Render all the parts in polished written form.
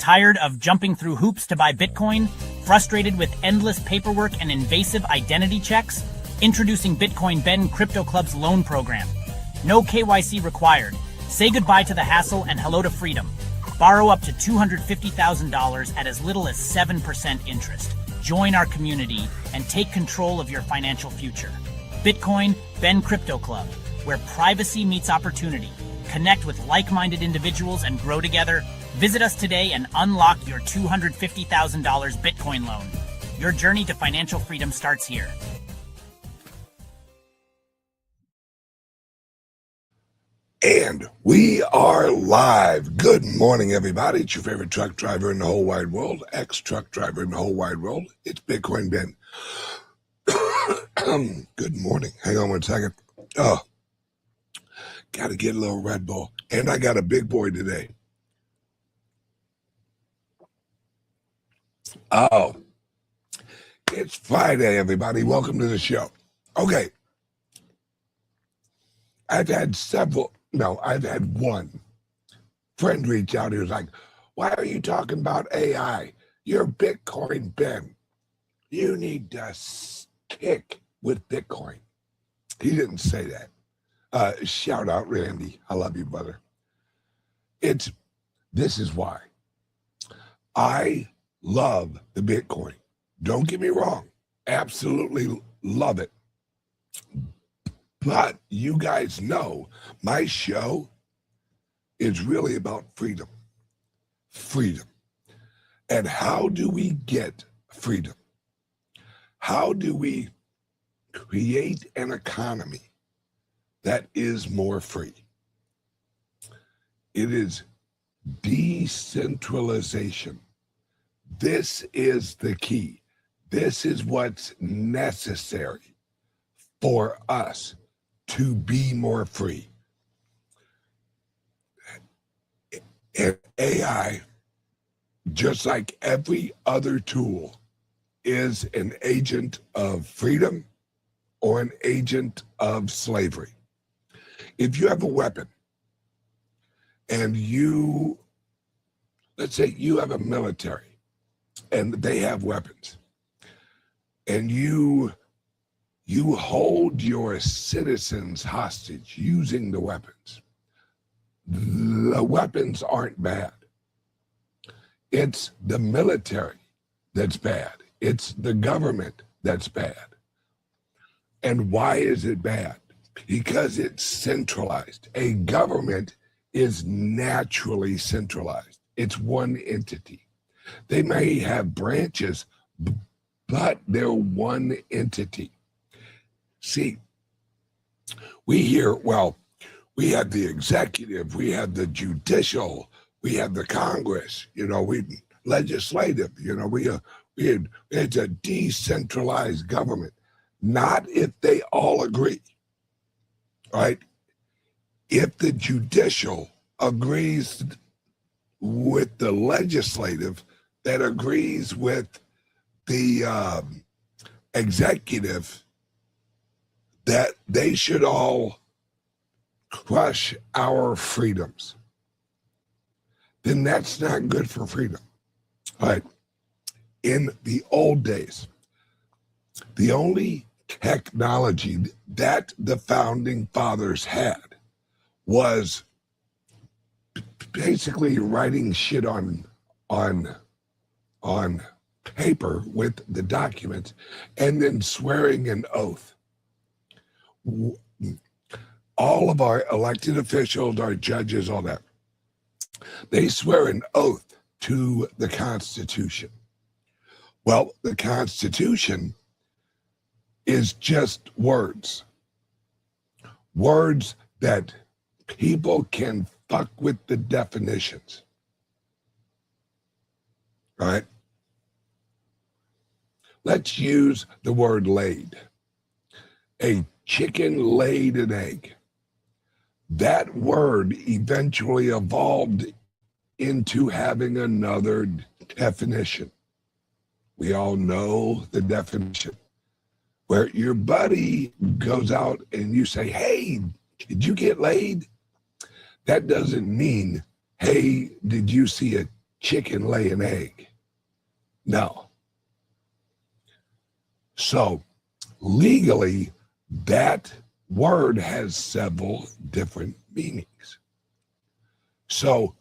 Tired of jumping through hoops to buy Bitcoin? Frustrated with endless paperwork and invasive identity checks? Introducing Bitcoin Ben Crypto Club's loan program. No KYC required. Say goodbye to the hassle and hello to freedom. Borrow up to $250,000 at as little as 7% interest. Join our community and take control of your financial future. Bitcoin Ben Crypto Club, where privacy meets opportunity. Connect with like-minded individuals and grow together. Visit us today and unlock your $250,000 Bitcoin loan. Your journey to financial freedom starts here. And we are live. Good morning, everybody. It's your favorite truck driver in the whole wide world, ex-truck driver in the whole wide world. It's Bitcoin Ben. Good morning. Hang on one second. Oh, got to get a little Red Bull. And I got a big boy today. Oh, it's Friday, everybody. Welcome to the show. Okay. I've had one friend reach out. He was like, why are you talking about AI? You're Bitcoin Ben. You need to stick with Bitcoin. He didn't say that. Shout out, Randy. I love you, brother. This is why. I love the Bitcoin. Don't get me wrong. Absolutely love it. But you guys know my show is really about freedom. Freedom. And how do we get freedom? How do we create an economy that is more free? It is decentralization. This is the key. This is what's necessary for us to be more free. And AI, just like every other tool, is an agent of freedom or an agent of slavery. If you have a weapon and let's say you have a military and they have weapons, and you hold your citizens hostage using the weapons. The weapons aren't bad. It's the military that's bad. It's the government that's bad. And why is it bad? Because it's centralized. A government is naturally centralized. It's one entity. They may have branches, but they're one entity. See, we have the executive, we have the judicial, we have the Congress, we legislative, it's a decentralized government. Not if they all agree, right? If the judicial agrees with the legislative, that agrees with the executive, that they should all crush our freedoms, then that's not good for freedom. All right. In the old days, the only technology that the founding fathers had was basically writing shit on paper with the documents and then swearing an oath. All of our elected officials, our judges, all that, they swear an oath to the Constitution. Well, the Constitution is just words that people can fuck with the definitions, right? Let's use the word laid. A chicken laid an egg. That word eventually evolved into having another definition. We all know the definition, where your buddy goes out and you say, hey, did you get laid? That doesn't mean, hey, did you see a chicken lay an egg? No. So legally, that word has several different meanings. So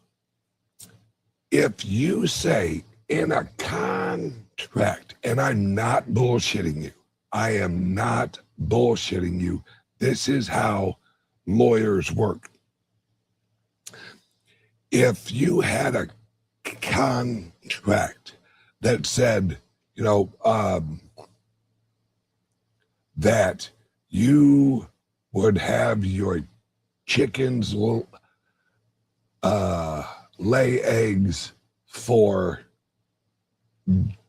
if you say in a contract, and I'm not bullshitting you, I am not bullshitting you. This is how lawyers work. If you had a contract that said, that you would have your chickens lay eggs for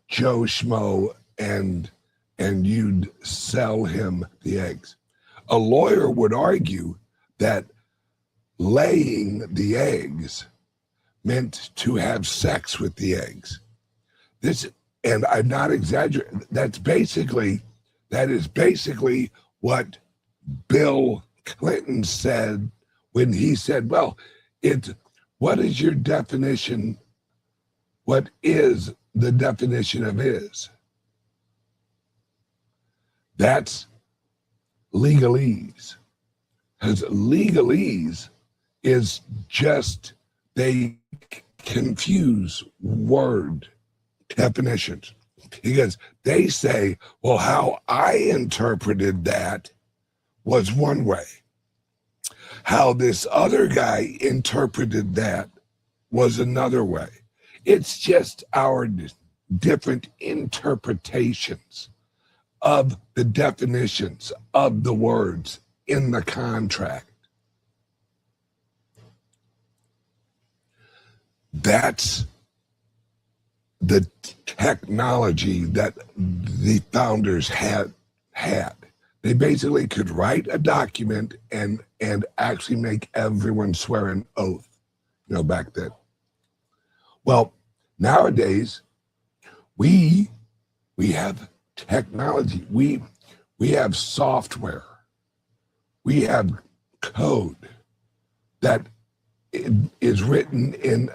Joe Schmo and you'd sell him the eggs. A lawyer would argue that laying the eggs meant to have sex with the eggs. And I'm not exaggerating, that is basically what Bill Clinton said when he said, well, what is your definition? What is the definition of is? That's legalese. Because legalese is just, they confuse word definitions. Because they say, well, how I interpreted that was one way. How this other guy interpreted that was another way. It's just our different interpretations of the definitions of the words in the contract. That's the technology that the founders had. They basically could write a document and actually make everyone swear an oath, back then. Well, nowadays, we have technology. We have software. We have code that is written in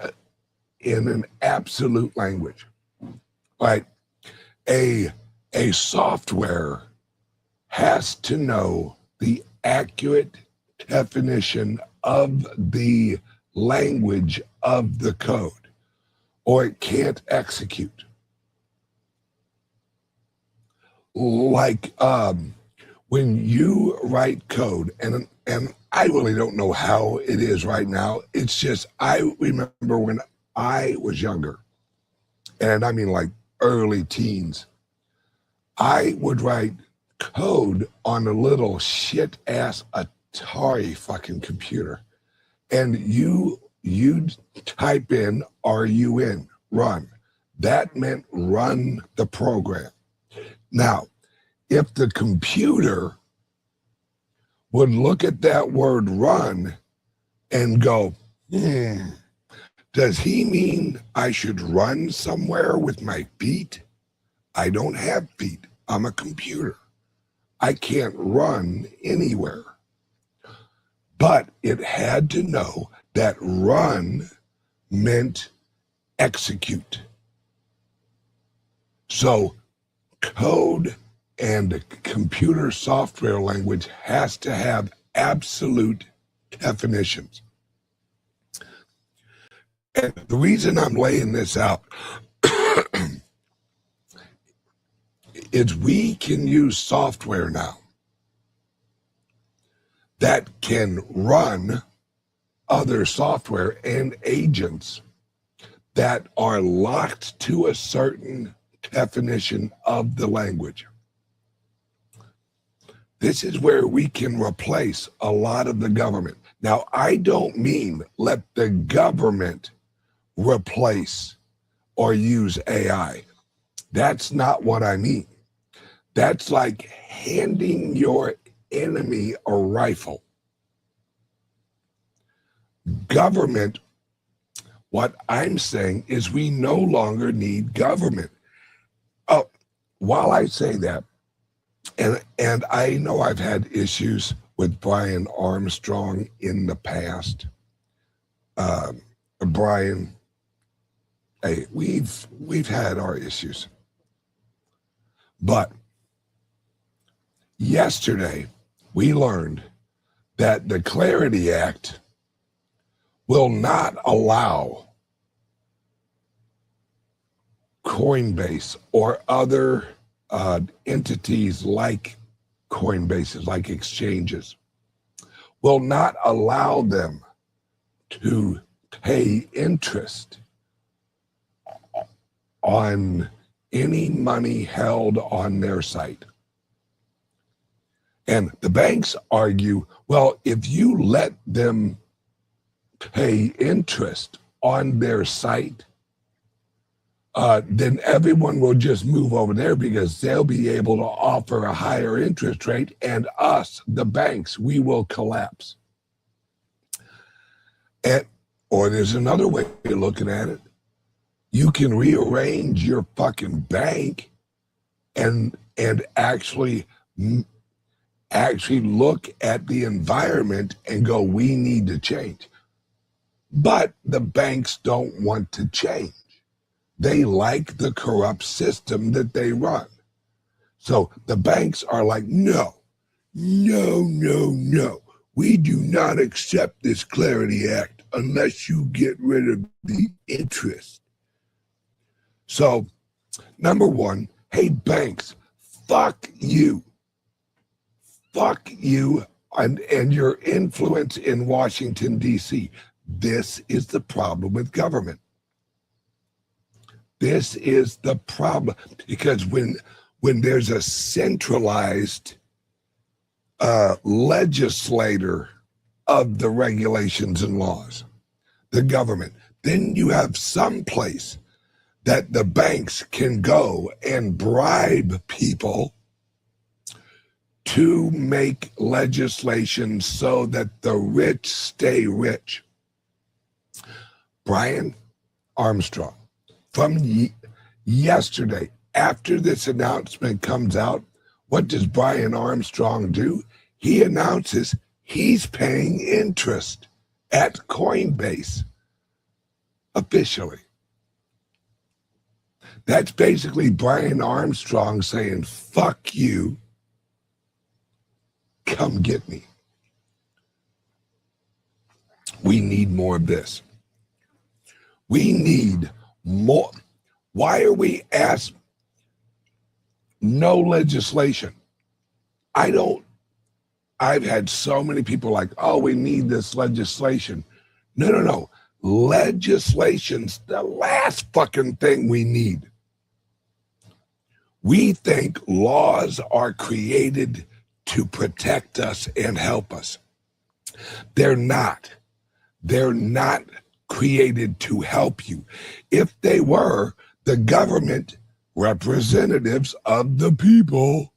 an absolute language. Right? A software has to know the accurate definition of the language of the code, or it can't execute. Like when you write code, and I really don't know how it is right now. It's just, I remember when I was younger, and I mean like early teens, I would write code on a little shit ass Atari fucking computer, and you'd type in RUN, run. That meant run the program. Now, if the computer would look at that word run and go, does he mean I should run somewhere with my feet? I don't have feet. I'm a computer. I can't run anywhere. But it had to know that run meant execute. So code and computer software language has to have absolute definitions. And the reason I'm laying this out is we can use software now that can run other software and agents that are locked to a certain definition of the language. This is where we can replace a lot of the government. Now, I don't mean let the government replace or use AI. That's not what I mean. That's like handing your enemy a rifle. Government, what I'm saying is we no longer need government. Oh, while I say that, and I know I've had issues with Brian Armstrong in the past. Brian, Hey, we've had our issues. But yesterday, we learned that the Clarity Act will not allow Coinbase or other entities like Coinbases, like exchanges, will not allow them to pay interest on any money held on their site. And the banks argue, well, if you let them pay interest on their site, then everyone will just move over there because they'll be able to offer a higher interest rate, and us, the banks, we will collapse. Or there's another way of looking at it. You can rearrange your fucking bank and actually look at the environment and go, we need to change. But the banks don't want to change. They like the corrupt system that they run. So the banks are like, no. We do not accept this Clarity Act unless you get rid of the interest. So, number one, hey, banks, fuck you. Fuck you and your influence in Washington, D.C. This is the problem with government. This is the problem, because when there's a centralized legislator of the regulations and laws, the government, then you have some place that the banks can go and bribe people to make legislation so that the rich stay rich. Brian Armstrong, from yesterday, after this announcement comes out, what does Brian Armstrong do? He announces he's paying interest at Coinbase officially. That's basically Brian Armstrong saying, fuck you, come get me. We need more of this. We need more. Why are we asked no legislation? I've had so many people like, oh, we need this legislation. No. Legislation's the last fucking thing we need. We think laws are created to protect us and help us. They're not. They're not created to help you. If they were, the government representatives of the people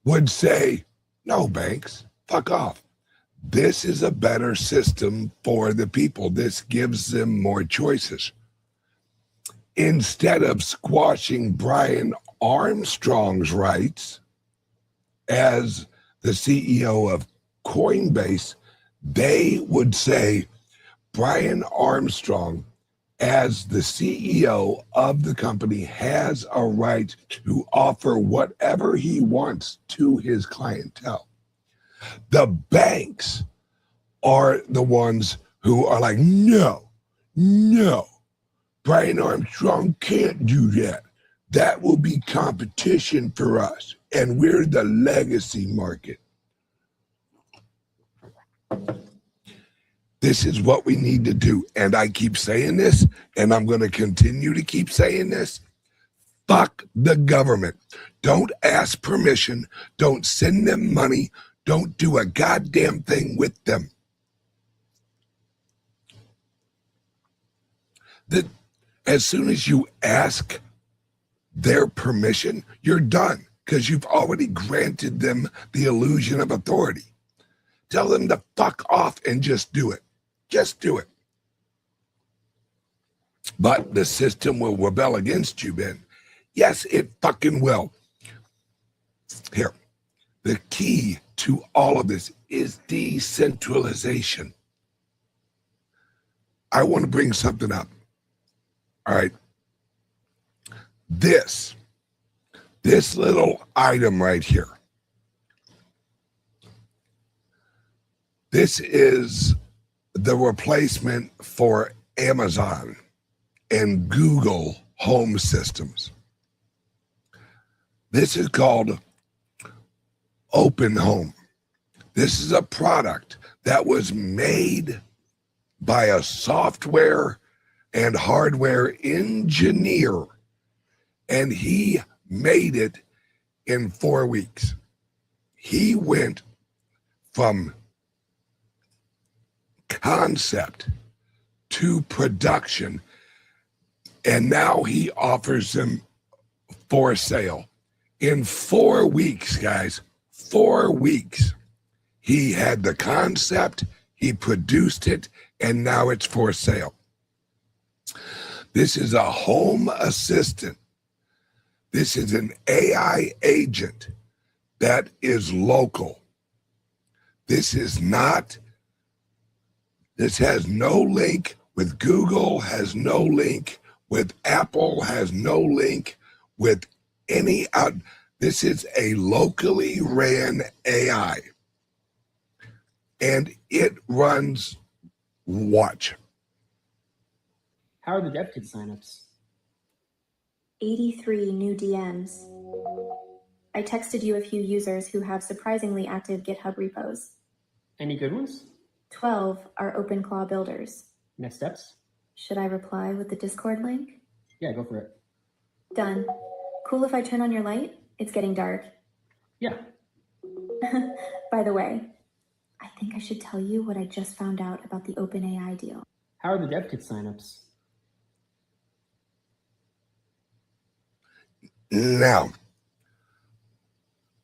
would say, no, banks, fuck off. This is a better system for the people. This gives them more choices. Instead of squashing Brian Armstrong's rights as the CEO of Coinbase, they would say Brian Armstrong, as the CEO of the company, has a right to offer whatever he wants to his clientele. The banks are the ones who are like, no, Brian Armstrong can't do that. That will be competition for us, and we're the legacy market. This is what we need to do. And I keep saying this, and I'm going to continue to keep saying this. Fuck the government. Don't ask permission. Don't send them money. Don't do a goddamn thing with them. As soon as you ask their permission, you're done, because you've already granted them the illusion of authority. Tell them to fuck off and just do it. Just do it. But the system will rebel against you, Ben. Yes, it fucking will. Here, the key to all of this is decentralization. I want to bring something up. All right. This little item right here. This is the replacement for Amazon and Google Home Systems. This is called Open Home. This is a product that was made by a software and hardware engineer, and he made it in 4 weeks. He went from concept to production, and now he offers them for sale. In 4 weeks, guys, 4 weeks, he had the concept, he produced it, and now it's for sale. This is a home assistant. This is an AI agent that is local. This has no link with Google, has no link with Apple, has no link with any out. This is a locally ran AI. And it runs, watch. How are the dev kit signups? 83 new DMs. I texted you a few users who have surprisingly active GitHub repos. Any good ones? 12 are OpenClaw builders. Next steps? Should I reply with the Discord link? Yeah, go for it. Done. Cool if I turn on your light? It's getting dark. Yeah. By the way, I think I should tell you what I just found out about the OpenAI deal. How are the dev kit signups? Now,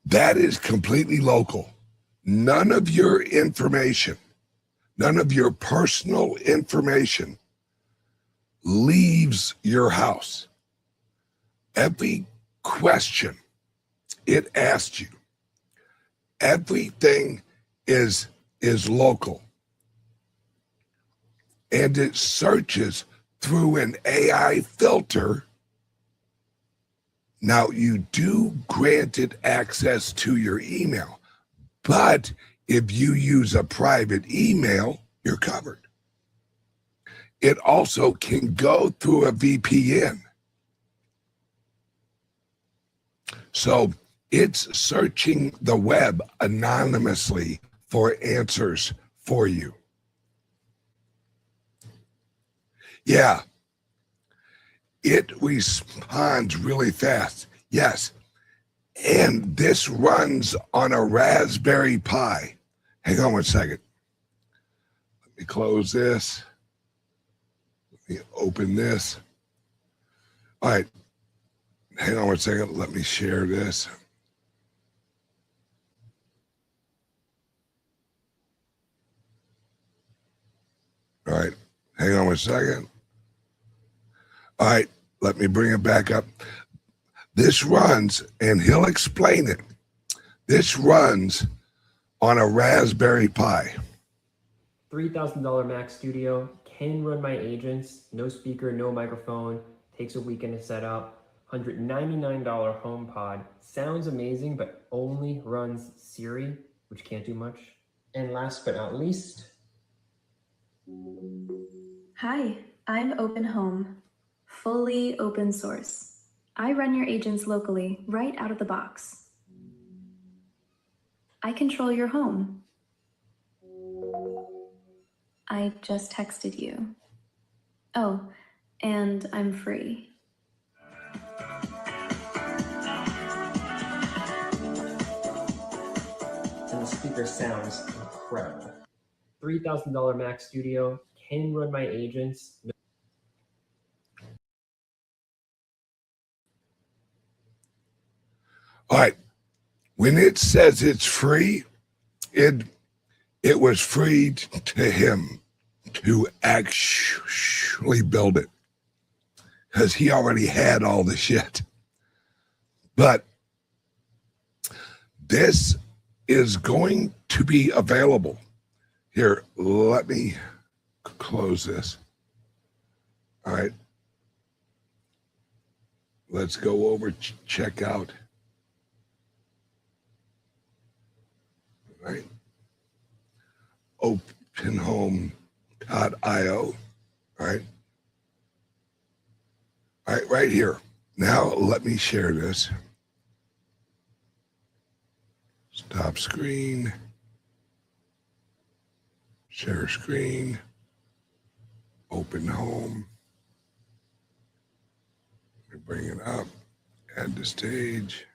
that is completely local. None of your information, none of your personal information leaves your house. Every question it asks you, everything is local. And it searches through an AI filter. Now, you do grant it access to your email, but if you use a private email, you're covered. It also can go through a VPN. So it's searching the web anonymously for answers for you. Yeah. It responds really fast. Yes. And this runs on a Raspberry Pi. Hang on 1 second. Let me close this. Let me open this. All right. Hang on 1 second. Let me share this. All right. Hang on 1 second. All right. Let me bring it back up. This runs, and he'll explain it. This runs on a Raspberry Pi. $3,000 Mac Studio, can run my agents, no speaker, no microphone, takes a weekend to set up. $199 HomePod, sounds amazing, but only runs Siri, which can't do much. And last but not least. Hi, I'm Open Home, fully open source. I run your agents locally, right out of the box. I control your home. I just texted you. Oh, and I'm free. And the speaker sounds incredible. $3,000 Mac Studio, can run my agents. All right. When it says it's free, it was free to him to actually build it because he already had all the shit. But this is going to be available. Here, let me close this. All right. let's go over, check out. Right. openhome.io. Right. All right, right here. Now let me share this. Stop screen. Share screen. Open home. Let me bring it up. Add to stage.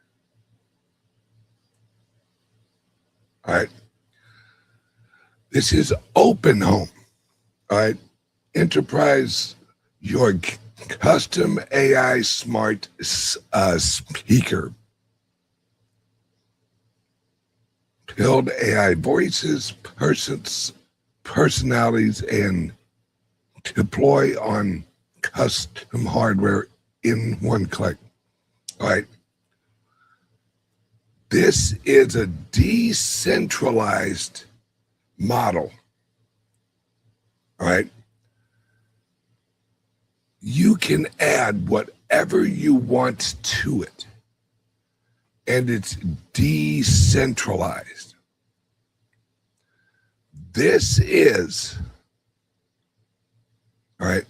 All right. This is Open Home. All right. Enterprise, your custom AI smart speaker. Build AI voices, personalities, and deploy on custom hardware in one click. All right. This is a decentralized model. All right. You can add whatever you want to it, and it's decentralized. This is, all right,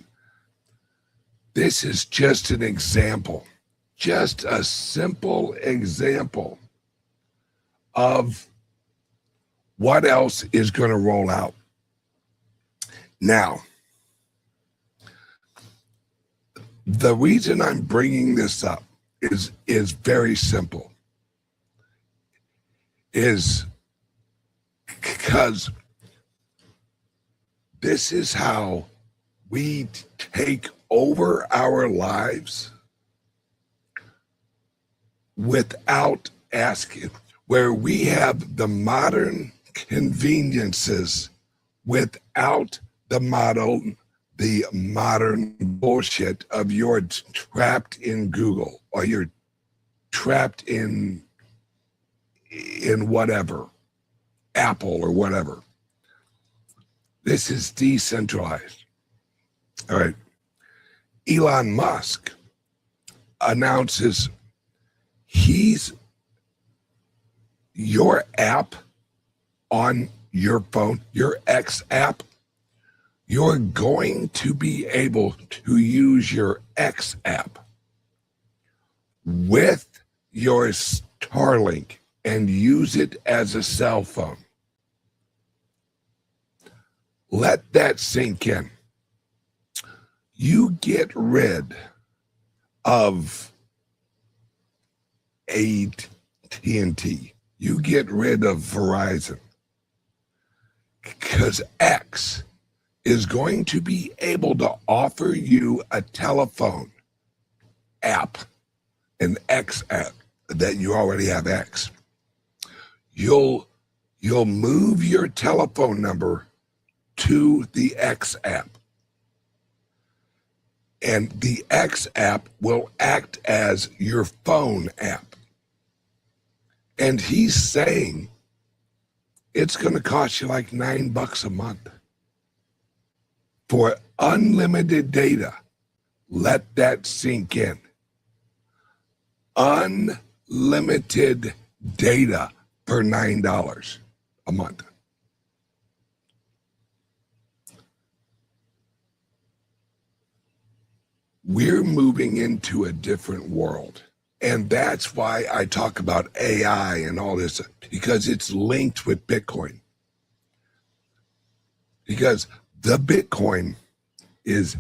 this is just an example, just a simple example of what else is going to roll out. Now, the reason I'm bringing this up is very simple. Is because this is how we take over our lives without asking, where we have the modern conveniences without the modern bullshit of you're trapped in Google or you're trapped in whatever, Apple or whatever. This is decentralized. All right. Elon Musk announces your app on your phone, your X app, you're going to be able to use your X app with your Starlink and use it as a cell phone. Let that sink in. You get rid of AT&T. You get rid of Verizon. Because X is going to be able to offer you a telephone app, an X app that you already have X. You'll move your telephone number to the X app. And the X app will act as your phone app. And he's saying it's going to cost you like $9 a month for unlimited data. Let that sink in. Unlimited data for $9 a month. We're moving into a different world. And that's why I talk about AI and all this, because it's linked with Bitcoin. Because the Bitcoin is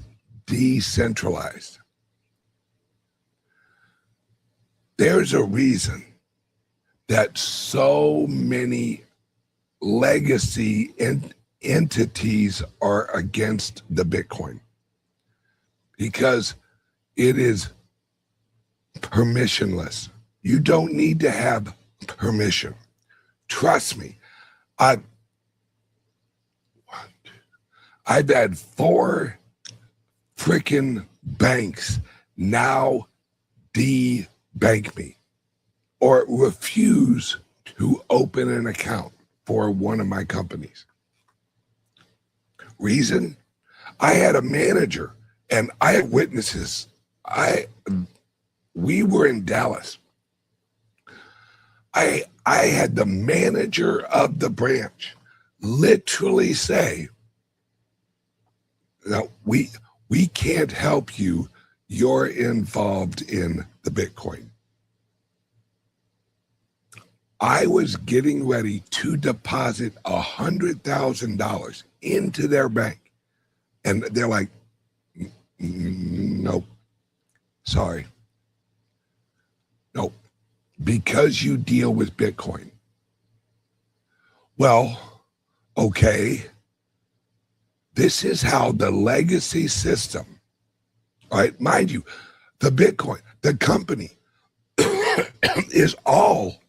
decentralized. There's a reason that so many legacy entities are against the Bitcoin. Because it is permissionless. You don't need to have permission. Trust me. I've had 4 freaking banks now de-bank me or refuse to open an account for one of my companies. Reason? I had a manager and I have witnesses. we were in Dallas. I had the manager of the branch literally say, no, we can't help you. You're involved in the Bitcoin. I was getting ready to deposit $100,000 into their bank. And they're like, nope, sorry. Nope, because you deal with Bitcoin. Well, okay. This is how the legacy system, all right, mind you, the Bitcoin, the company is all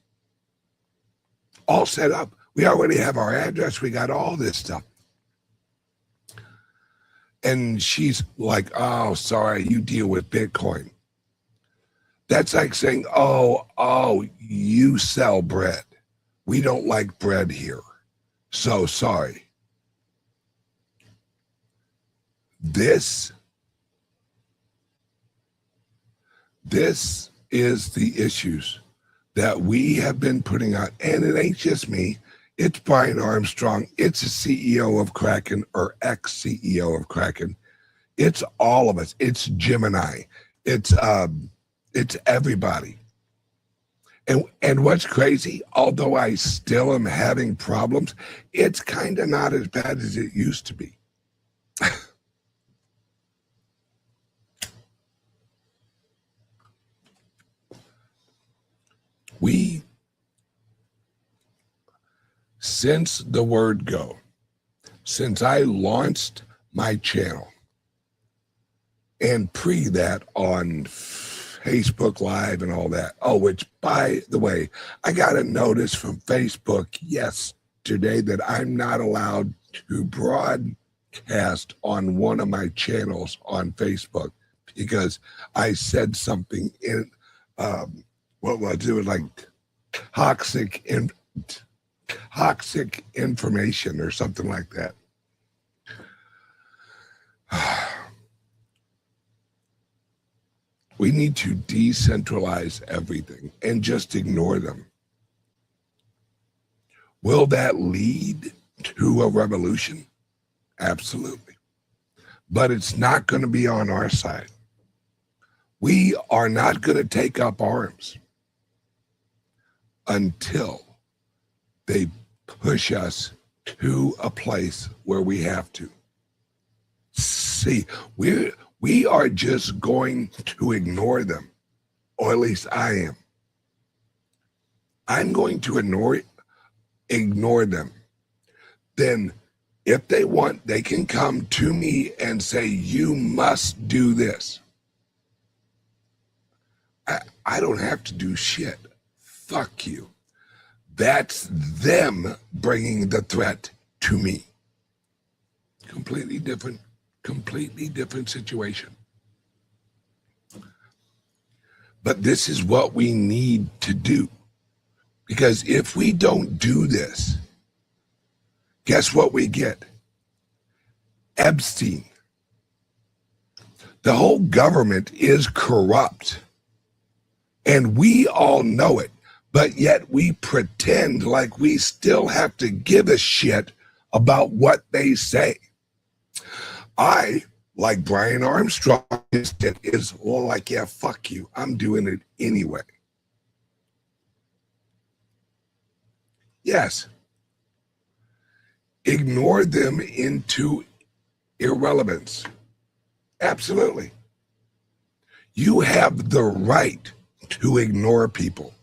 set up. We already have our address. We got all this stuff. And she's like, oh, sorry, you deal with Bitcoin. That's like saying, oh, you sell bread. We don't like bread here. So sorry. This is the issues that we have been putting out. And it ain't just me. It's Brian Armstrong. It's the CEO of Kraken, or ex-CEO of Kraken. It's all of us. It's Gemini. It's everybody. And what's crazy, although I still am having problems, it's kind of not as bad as it used to be. Since the word go, since I launched my channel, and pre that on Facebook Live and all that. Oh, which, by the way, I got a notice from Facebook yesterday that I'm not allowed to broadcast on one of my channels on Facebook because I said something in what was it, like toxic information or something like that. We need to decentralize everything and just ignore them. Will that lead to a revolution? Absolutely. But it's not going to be on our side. We are not going to take up arms until they push us to a place where we have to. See, we are just going to ignore them, or at least I am. I'm going to ignore them. Then if they want, they can come to me and say, you must do this. I don't have to do shit. Fuck you. That's them bringing the threat to me. Completely different situation. But this is what we need to do. Because if we don't do this, guess what we get? Epstein. The whole government is corrupt. And we all know it. But yet we pretend like we still have to give a shit about what they say. I, like Brian Armstrong is well, like, yeah, fuck you. I'm doing it anyway. Yes. Ignore them into irrelevance. Absolutely. You have the right to ignore people.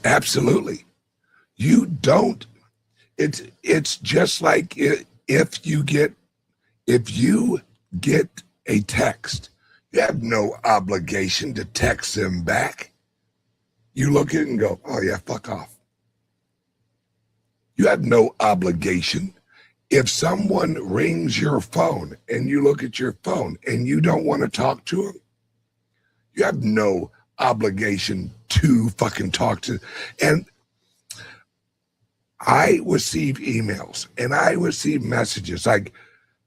Absolutely. You don't. It's just like if you get a text, you have no obligation to text them back. You look at it and go, oh yeah, fuck off. You have no obligation. If someone rings your phone and you look at your phone and you don't want to talk to them, you have no obligation to fucking talk to. And I receive emails and I receive messages like,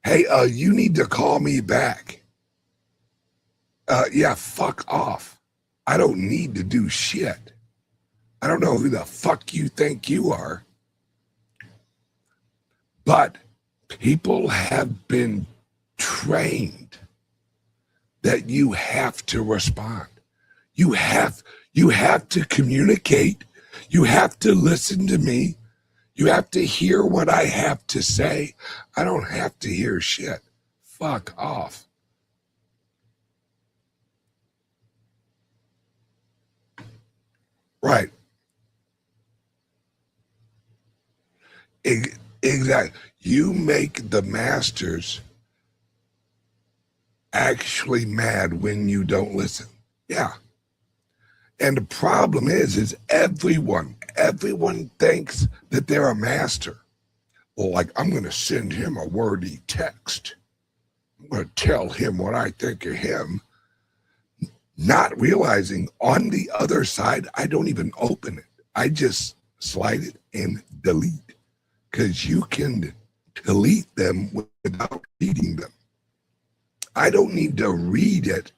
hey, you need to call me back. yeah, fuck off. I don't need to do shit. I don't know who the fuck you think you are. But people have been trained that you have to respond. You have to communicate. You have to listen to me. You have to hear what I have to say. I don't have to hear shit. Fuck off. Right. Exactly. You make the masters actually mad when you don't listen. Yeah. And the problem is everyone thinks that they're a master. Well, like, I'm going to send him a wordy text. I'm going to tell him what I think of him, not realizing on the other side, I don't even open it. I just slide it and delete, because you can delete them without reading them. I don't need to read it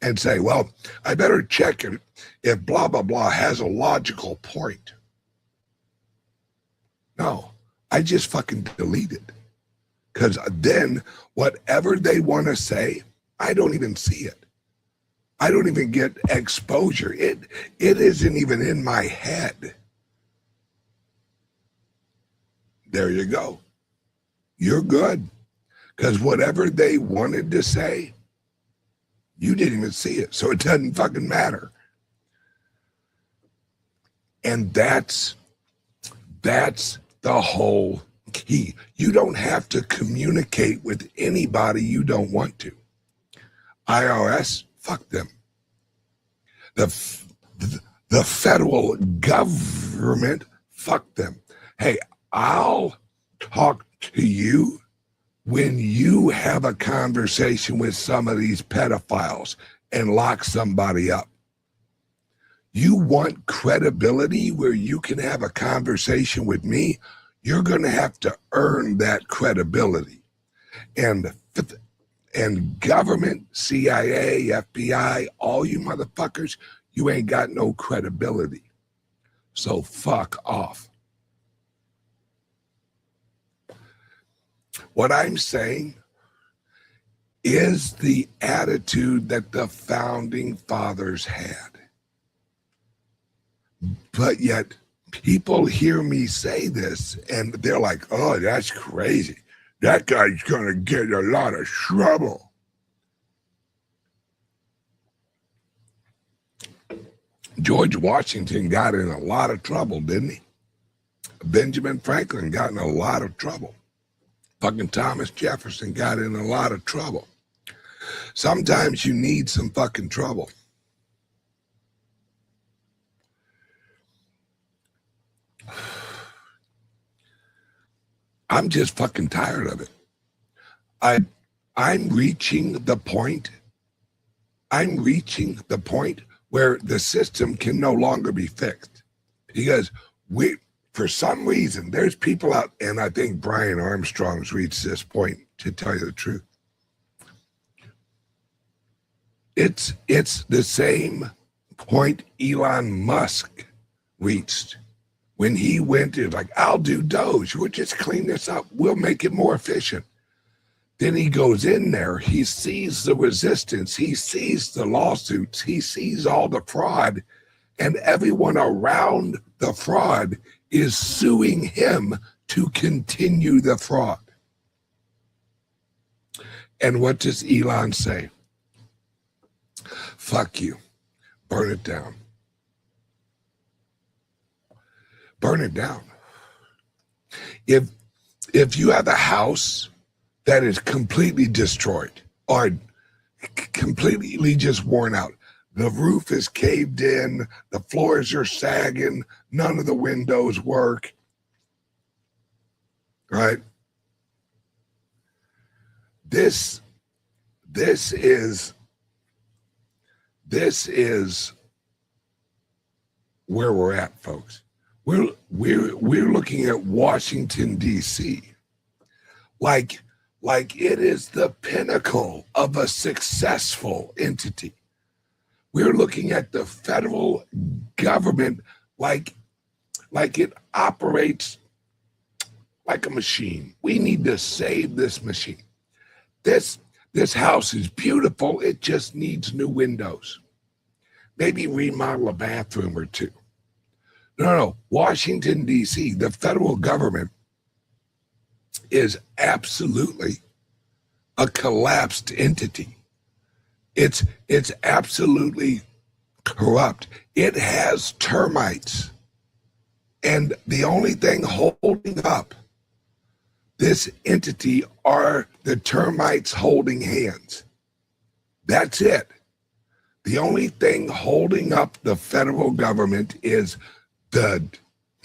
and say, well, I better check it if blah, blah, blah has a logical point. No, I just fucking delete it. Because then whatever they want to say, I don't even see it. I don't even get exposure. It isn't even in my head. There you go. You're good. Because whatever they wanted to say, you didn't even see it. So it doesn't fucking matter. And that's the whole key. You don't have to communicate with anybody you don't want to. IRS, fuck them. The federal government, fuck them. Hey, I'll talk to you when you have a conversation with some of these pedophiles and lock somebody up. You want credibility where you can have a conversation with me? You're going to have to earn that credibility. And government, CIA, FBI, all you motherfuckers, you ain't got no credibility. So fuck off. What I'm saying is the attitude that the founding fathers had. But yet people hear me say this and they're like, oh, that's crazy. That guy's going to get a lot of trouble. George Washington got in a lot of trouble, didn't he? Benjamin Franklin got in a lot of trouble. Fucking Thomas Jefferson got in a lot of trouble. Sometimes you need some fucking trouble. I'm just fucking tired of it. I'm reaching the point. I'm reaching the point where the system can no longer be fixed, because for some reason, there's people out, and I think Brian Armstrong's reached this point, to tell you the truth. It's the same point Elon Musk reached when he went to, like, I'll do Doge. We'll just clean this up. We'll make it more efficient. Then he goes in there. He sees the resistance. He sees the lawsuits. He sees all the fraud. And everyone around the fraud is suing him to continue the fraud. And what does Elon say? Fuck you. Burn it down. Burn it down. If you have a house that is completely destroyed or completely just worn out, the roof is caved in, the floors are sagging, none of the windows work, right? This is where we're at, folks. We're looking at Washington, D.C. Like like it is the pinnacle of a successful entity. We're looking at the federal government like it operates like a machine. We need to save this machine. This house is beautiful. It just needs new windows. Maybe remodel a bathroom or two. No. Washington, D.C., the federal government is absolutely a collapsed entity. It's absolutely corrupt. It has termites. And the only thing holding up this entity are the termites holding hands. That's it. The only thing holding up the federal government is the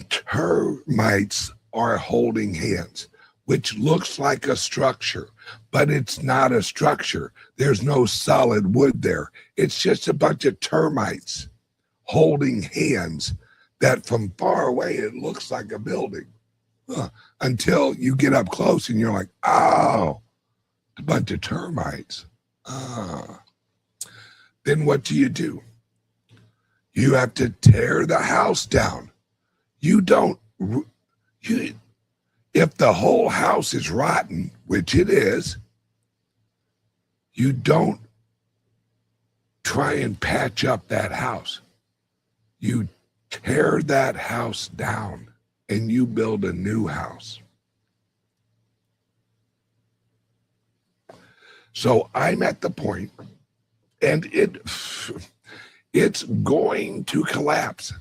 termites are holding hands, which looks like a structure, but it's not a structure. There's no solid wood there. It's just a bunch of termites holding hands that from far away, it looks like a building. Until you get up close and you're like, oh, a bunch of termites. Then what do? You have to tear the house down. If the whole house is rotten, which it is, you don't try and patch up that house. You tear that house down and you build a new house. So I'm at the point, and it's going to collapse.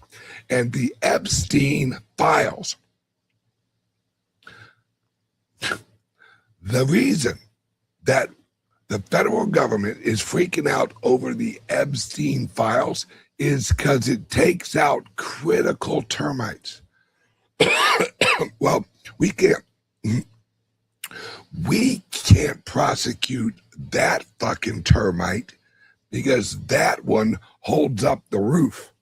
And the Epstein files, the reason that the federal government is freaking out over the Epstein files is because it takes out critical termites. Well, we can't prosecute that fucking termite because that one holds up the roof.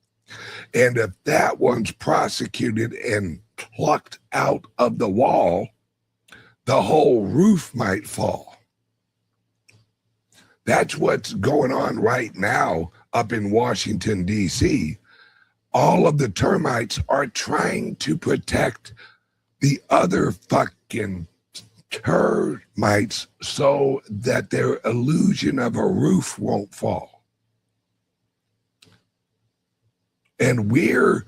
And if that one's prosecuted and plucked out of the wall, the whole roof might fall. That's what's going on right now up in Washington, D.C. All of the termites are trying to protect the other fucking termites so that their illusion of a roof won't fall. And we're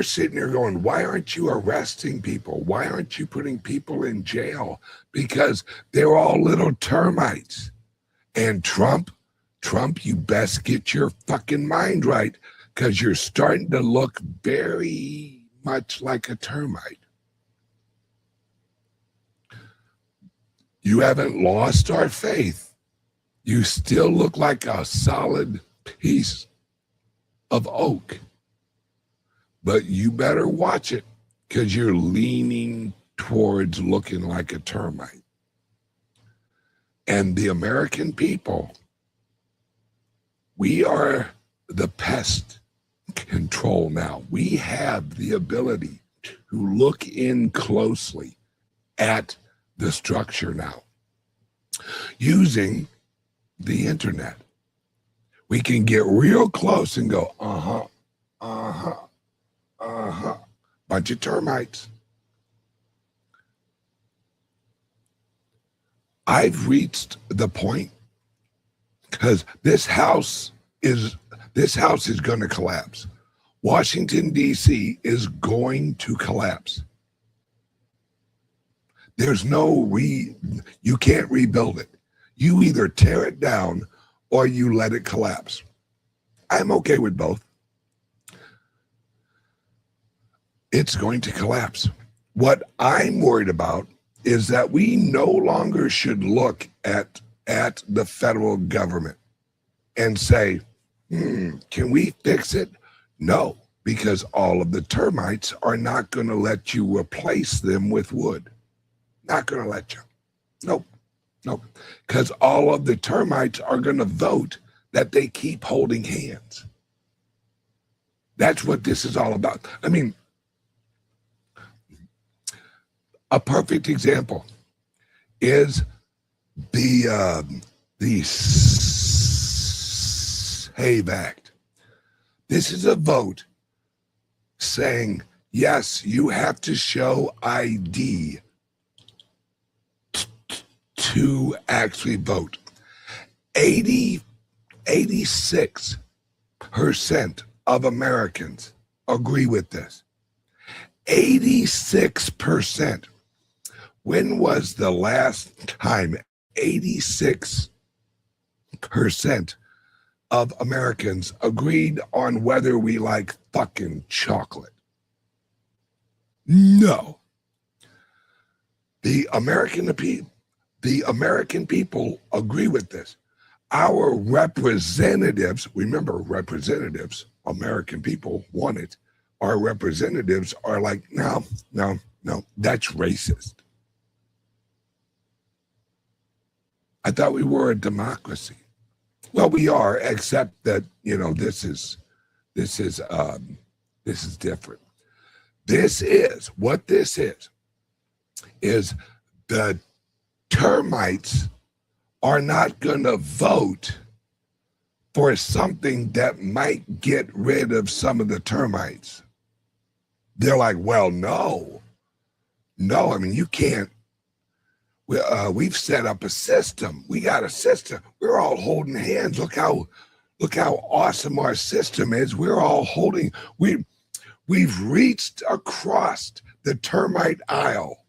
sitting here going, why aren't you arresting people? Why aren't you putting people in jail? Because they're all little termites. And Trump, you best get your fucking mind right, because you're starting to look very much like a termite. You haven't lost our faith. You still look like a solid piece of oak. But you better watch it, because you're leaning towards looking like a termite. And the American people, we are the pest control now. We have the ability to look in closely at the structure now. Using the internet, we can get real close and go, bunch of termites. I've reached the point, because this house is going to collapse. Washington, D.C. is going to collapse. There's you can't rebuild it. You either tear it down or you let it collapse. I'm okay with both. It's going to collapse. What I'm worried about is that we no longer should look at the federal government and say, can we fix it? No, because all of the termites are not going to let you replace them with wood. Not going to let you. Nope. Because all of the termites are going to vote that they keep holding hands. That's what this is all about. I mean, a perfect example is the SAVE Act. This is a vote saying, yes, you have to show ID to actually vote. 86% of Americans agree with this. 86%. When was the last time 86% of Americans agreed on whether we like fucking chocolate? No. The American people agree with this. Our representatives, remember representatives, American people want it. Our representatives are like, no, that's racist. I thought we were a democracy. Well, we are, except that, this is different. This is the termites are not going to vote for something that might get rid of some of the termites. They're like, well, no, I mean, you can't. We've set up a system. We got a system. We're all holding hands. Look how awesome our system is. We're all holding. We've reached across the termite aisle,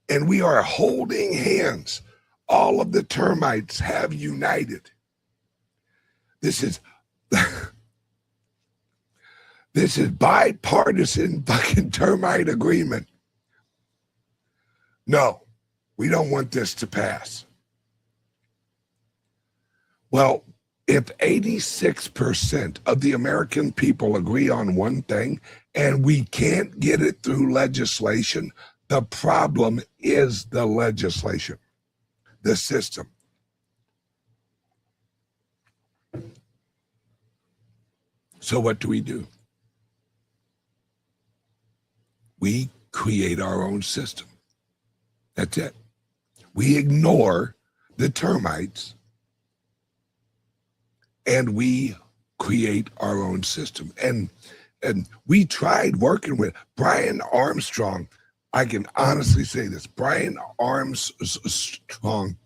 and we are holding hands. All of the termites have united. This is bipartisan fucking termite agreement. No. We don't want this to pass. Well, if 86% of the American people agree on one thing and we can't get it through legislation, the problem is the legislation, the system. So what do? We create our own system. That's it. We ignore the termites and we create our own system. And we tried working with Brian Armstrong. I can honestly say this. Brian Armstrong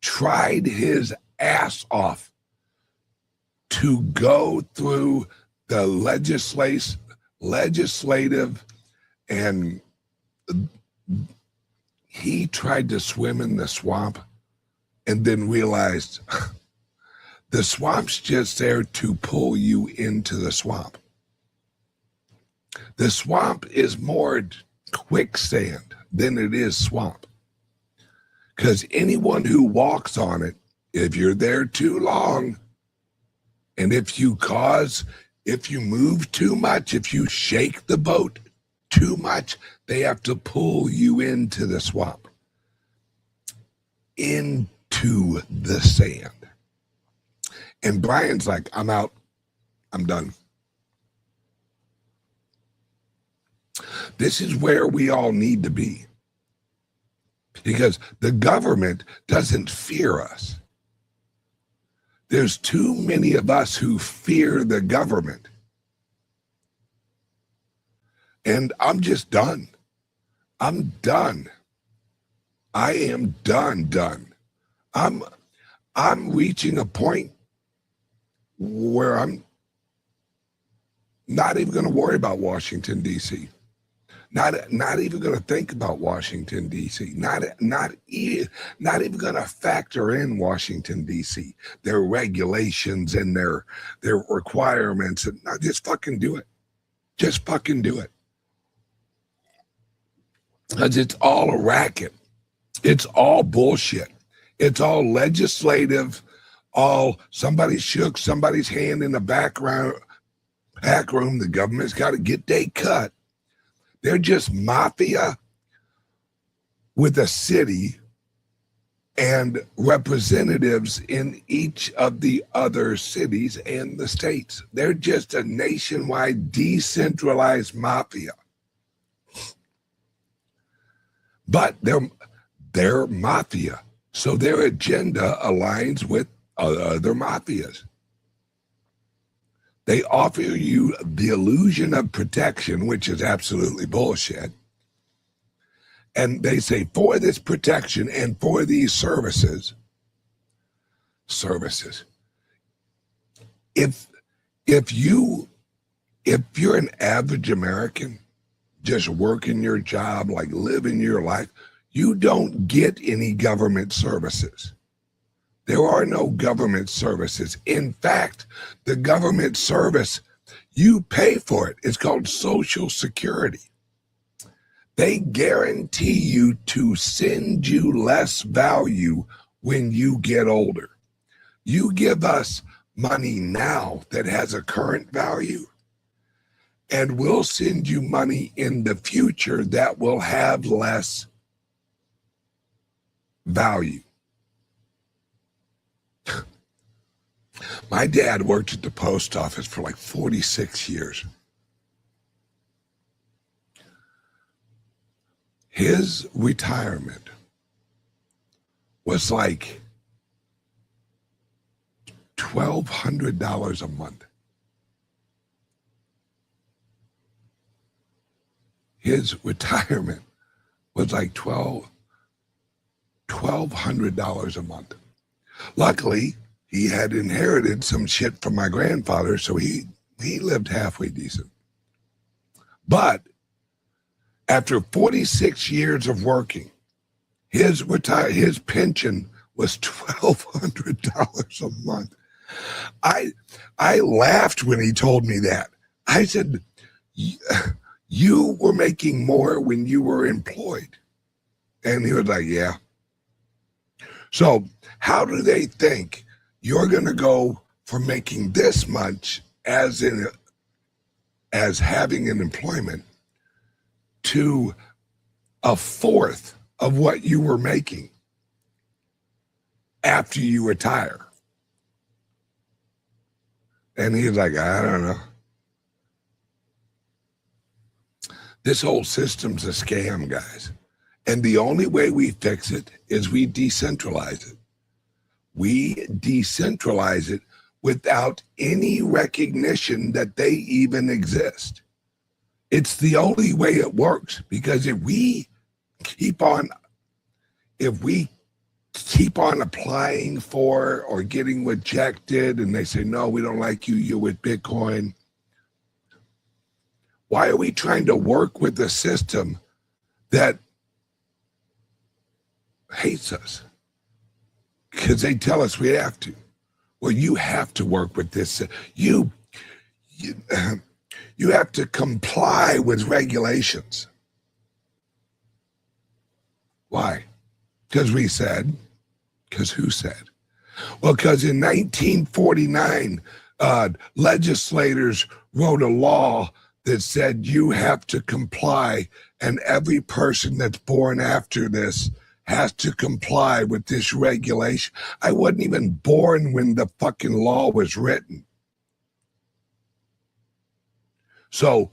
tried his ass off to go through the legislative and he tried to swim in the swamp and then realized the swamp's just there to pull you into the swamp. The swamp is more quicksand than it is swamp. Because anyone who walks on it, if you're there too long, and if you move too much, if you shake the boat too much, they have to pull you into the swamp, into the sand. And Brian's like, I'm out. I'm done. This is where we all need to be. Because the government doesn't fear us. There's too many of us who fear the government. And I'm just done. I'm done. I am done. I'm reaching a point where I'm not even going to worry about Washington, D.C. Not even going to think about Washington, D.C. Not even going to factor in Washington, D.C. Their regulations and their requirements. And just fucking do it. Just fucking do it. Because it's all a racket. It's all bullshit. It's all legislative. All somebody shook somebody's hand in the back room. The government's got to get their cut. They're just mafia with a city and representatives in each of the other cities and the states. They're just a nationwide decentralized mafia. But they're mafia. So their agenda aligns with other mafias. They offer you the illusion of protection, which is absolutely bullshit. And they say, for this protection and for these services, if you're an average American, just working your job, like living your life, you don't get any government services. There are no government services. In fact, the government service, you pay for it. It's called Social Security. They guarantee you to send you less value when you get older. You give us money now that has a current value, and we'll send you money in the future that will have less value. My dad worked at the post office for like 46 years. His retirement was like $1,200 a month. His retirement was like $1,200 a month. Luckily, he had inherited some shit from my grandfather, so he lived halfway decent. But after 46 years of working, his pension was $1,200 a month. I laughed when he told me that. I said, you were making more when you were employed. And he was like, yeah. So how do they think you're going to go from making this much as having an employment to a fourth of what you were making after you retire? And he's like, I don't know. This whole system's a scam, guys. And the only way we fix it is we decentralize it. We decentralize it without any recognition that they even exist. It's the only way it works, because if we keep on applying for or getting rejected and they say, no, we don't like you, you're with Bitcoin. Why are we trying to work with a system that hates us? Because they tell us we have to. Well, you have to work with this. You have to comply with regulations. Why? Because we said. Because who said? Well, because in 1949, legislators wrote a law that said you have to comply, and every person that's born after this has to comply with this regulation. I wasn't even born when the fucking law was written. So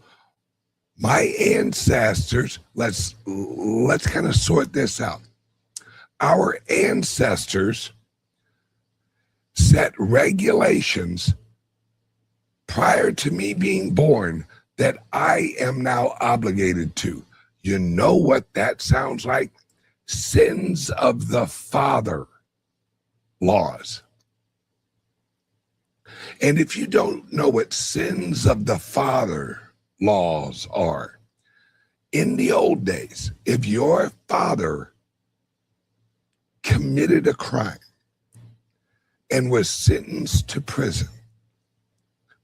my ancestors, let's kind of sort this out. Our ancestors set regulations prior to me being born that I am now obligated to. You know what that sounds like? Sins of the father laws. And if you don't know what sins of the father laws are, in the old days, if your father committed a crime and was sentenced to prison,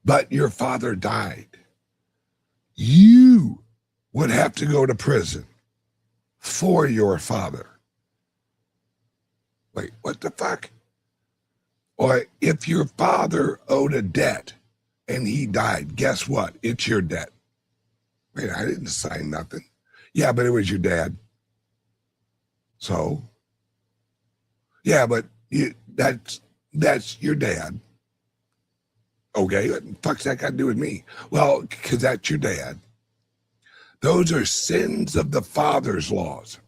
but your father died, you would have to go to prison for your father. Wait, what the fuck? Or if your father owed a debt and he died, guess what? It's your debt. Wait, I didn't sign nothing. Yeah, but it was your dad. So? Yeah, but that's your dad. Okay, what the fuck's that got to do with me? Well, because that's your dad. Those are sins of the father's laws.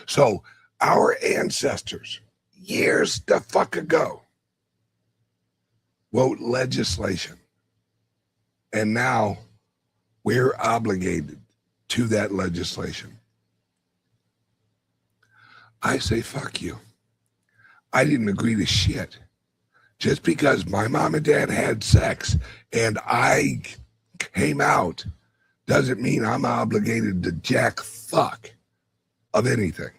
So our ancestors years the fuck ago, wrote legislation. And now we're obligated to that legislation. I say, fuck you. I didn't agree to shit. Just because my mom and dad had sex and I came out doesn't mean I'm obligated to jack fuck of anything.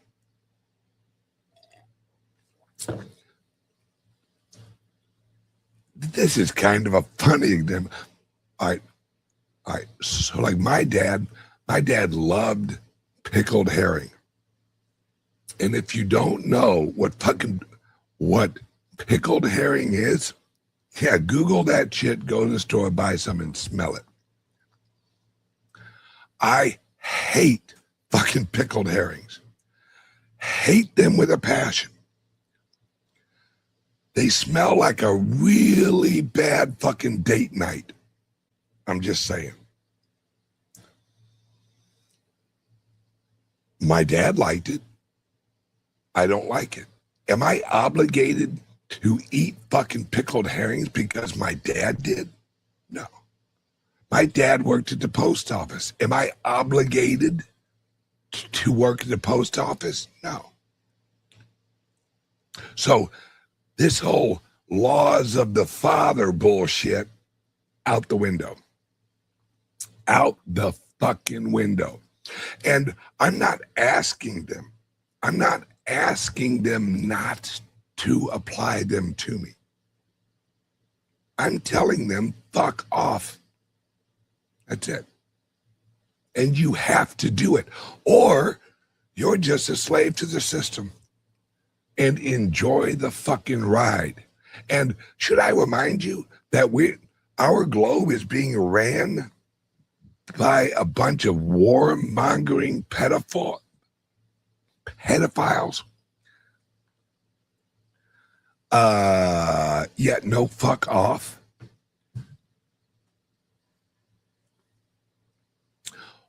This is kind of a funny example. All right. So like my dad loved pickled herring. And if you don't know what pickled herring is, yeah, Google that shit, go to the store, buy some and smell it. I hate fucking pickled herrings. Hate them with a passion. They smell like a really bad fucking date night. I'm just saying. My dad liked it. I don't like it. Am I obligated to eat fucking pickled herrings because my dad did? No. My dad worked at the post office. Am I obligated to work at the post office? No. So this whole laws of the father bullshit, out the window. Out the fucking window. And I'm not asking them not to apply them to me. I'm telling them, fuck off. That's it. And you have to do it. Or you're just a slave to the system. And enjoy the fucking ride. And should I remind you that our globe is being ran by a bunch of warmongering pedophiles? Yet no fuck off.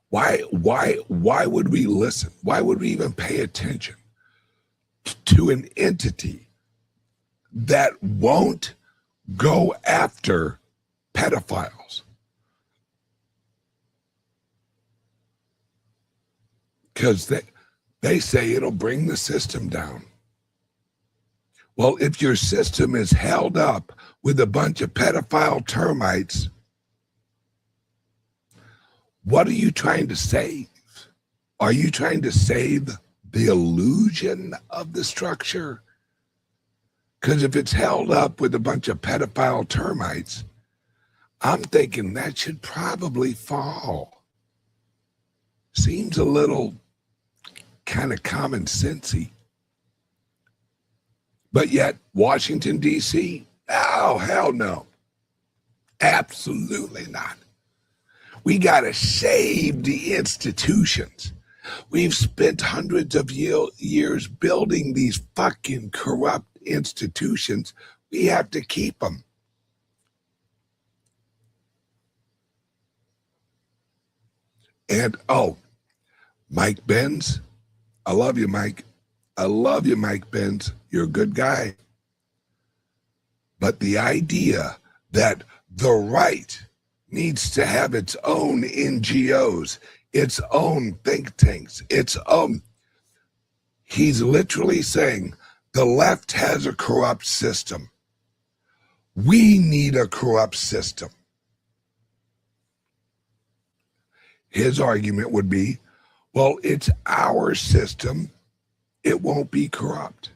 Why would we listen? Why would we even pay attention to an entity that won't go after pedophiles? Because they say it'll bring the system down. Well, if your system is held up with a bunch of pedophile termites, what are you trying to save? Are you trying to save the illusion of the structure? Because if it's held up with a bunch of pedophile termites, I'm thinking that should probably fall. Seems a little kind of common sensey. But yet, Washington, D.C., oh, hell no. Absolutely not. We got to save the institutions. We've spent hundreds of years building these fucking corrupt institutions. We have to keep them. And, Mike Benz, I love you, Mike. I love you, Mike Benz. You're a good guy. But the idea that the right needs to have its own NGOs, its own think tanks, he's literally saying the left has a corrupt system. We need a corrupt system. His argument would be, well, it's our system. It won't be corrupt.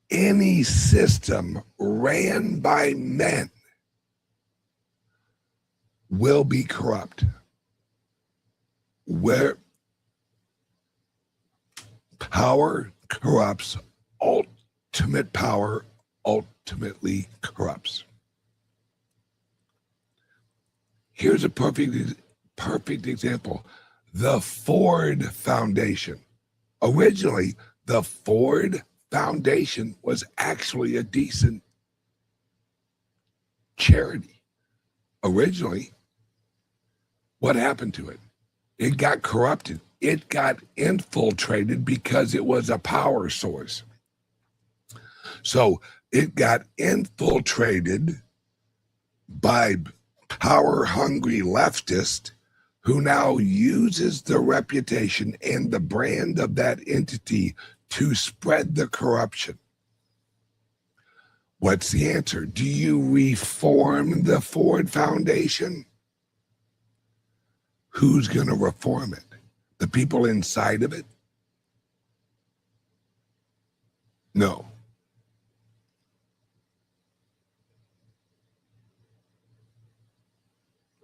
Any system ran by men will be corrupt. Where power corrupts, ultimate power ultimately corrupts. Here's a perfect example. The Ford Foundation. Originally, the Ford Foundation was actually a decent charity. Originally, what happened to it? It got corrupted. It got infiltrated because it was a power source. So it got infiltrated by power-hungry leftists who now uses the reputation and the brand of that entity to spread the corruption. What's the answer? Do you reform the Ford Foundation? Who's going to reform it? The people inside of it? No.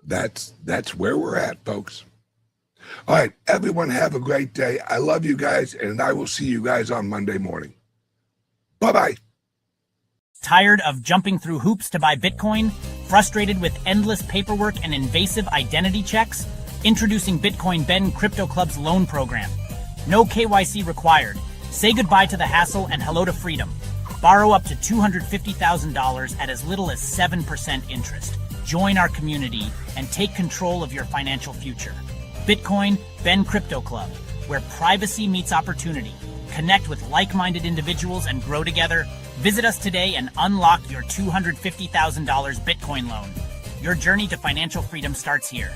That's where we're at, folks. All right, everyone have a great day. I love you guys, and I will see you guys on Monday morning. Bye-bye. Tired of jumping through hoops to buy Bitcoin? Frustrated with endless paperwork and invasive identity checks? Introducing Bitcoin Ben Crypto Club's loan program. No KYC required. Say goodbye to the hassle and hello to freedom. Borrow up to $250,000 at as little as 7% interest. Join our community and take control of your financial future. Bitcoin Ben Crypto Club, where privacy meets opportunity. Connect with like-minded individuals and grow together. Visit us today and unlock your $250,000 Bitcoin loan. Your journey to financial freedom starts here.